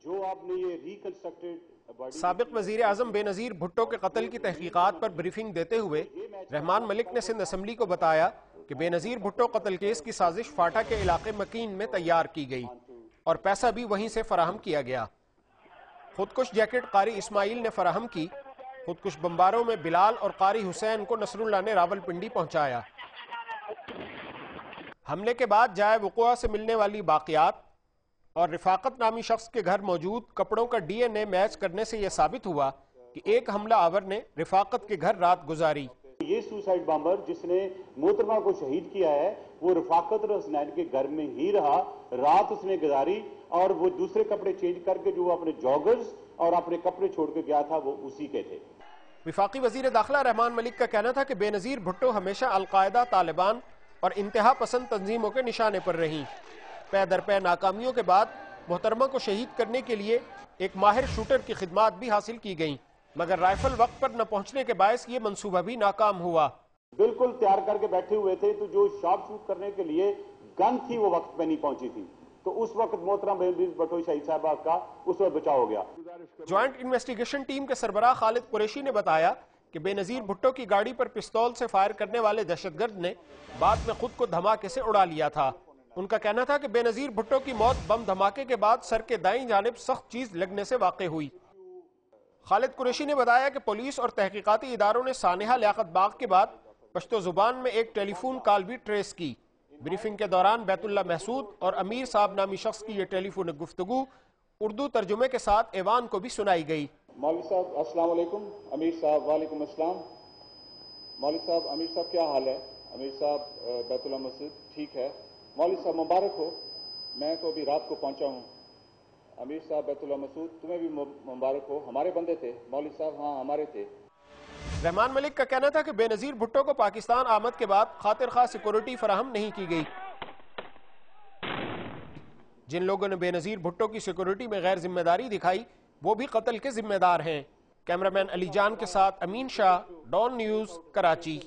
جو آپ نے یہ ریکنسٹرکٹڈ سابق وزیر اعظم بے نظیر بھٹو کے قتل کی تحقیقات پر بریفنگ دیتے ہوئے رحمان ملک نے سندھ اسمبلی کو بتایا کہ بے نظیر بھٹو قتل کیس کی سازش فاٹا کے علاقے مکین میں تیار کی گئی اور پیسہ بھی وہیں سے فراہم کیا گیا۔ خودکش جیکٹ قاری اسماعیل نے فراہم کی۔ خودکش بمباروں میں بلال اور قاری حسین کو نصر اللہ نے راولپنڈی پہنچایا۔ حملے کے بعد جائے وقوع سے ملنے والی باقیات اور رفاقت نامی شخص کے گھر موجود کپڑوں کا ڈی این اے میچ کرنے سے یہ ثابت ہوا کہ ایک حملہ آور نے رفاقت کے گھر رات گزاری۔ یہ سوسائیڈ بامبر جس نے محترمہ کو شہید کیا ہے وہ رفاقت حسنین کے گھر میں ہی رہا، رات اس نے گزاری اور وہ دوسرے کپڑے چینج کر کے جو اپنے جاگرز اور اپنے کپڑے چھوڑ کے گیا تھا وہ اسی کے تھے۔ وفاقی وزیر داخلہ رحمان ملک کا کہنا تھا کہ بے نظیر بھٹو ہمیشہ القاعدہ، طالبان اور انتہا پسند تنظیموں کے نشانے پر رہیں۔ پے در پے ناکامیوں کے بعد محترمہ کو شہید کرنے کے لیے ایک ماہر شوٹر کی خدمات بھی حاصل کی گئیں، مگر رائفل وقت پر نہ پہنچنے کے باعث یہ منصوبہ بھی ناکام ہوا۔ بالکل تیار کر کے بیٹھے ہوئے تھے تو جو شاپ شوٹ کرنے کے لیے گن تھی وہ وقت پہ نہیں پہنچی تھی، تو اس وقت محترم بے نظیر بھٹو شہید صاحبہ کا اس وقت بچاؤ ہو گیا۔ جوائنٹ انویسٹیگیشن ٹیم کے سربراہ خالد قریشی نے بتایا کہ بے نظیر بھٹو کی گاڑی پر پستول سے فائر کرنے والے دہشت گرد نے بعد میں خود کو دھماکے سے اڑا لیا تھا۔ ان کا کہنا تھا کہ بے نظیر بھٹو کی موت بم دھماکے کے بعد سر کے دائیں جانب سخت چیز لگنے سے واقع ہوئی۔ خالد قریشی نے بتایا کہ پولیس اور تحقیقاتی اداروں نے سانحہ لیاقت باغ کے بعد پشتو زبان میں ایک ٹیلی فون کال بھی ٹریس کی۔ بریفنگ کے دوران بیت اللہ محسود اور امیر صاحب نامی شخص کی یہ ٹیلی فون گفتگو اردو ترجمے کے ساتھ ایوان کو بھی سنائی گئی۔ مولوی صاحب السلام علیکم۔ امیر صاحب وعلیکم السلام۔ مولوی صاحب امیر صاحب کیا حال ہے؟ امیر صاحب بیت اللہ مسجد ٹھیک ہے۔ مولوی صاحب مبارک ہو، میں تو ابھی رات کو پہنچا ہوں۔ امیر صاحب بیت اللہ مسعود تمہیں بھی مبارک ہو، ہمارے بندے تھے۔ مولوی صاحب ہاں ہمارے تھے۔ رحمان ملک کا کہنا تھا کہ بے نظیر بھٹو کو پاکستان آمد کے بعد خاطر خواہ سیکورٹی فراہم نہیں کی گئی۔ جن لوگوں نے بے نظیر بھٹو کی سیکورٹی میں غیر ذمہ داری دکھائی وہ بھی قتل کے ذمہ دار ہیں۔ کیمرامین علی جان کے ساتھ امین شاہ، ڈان نیوز، کراچی۔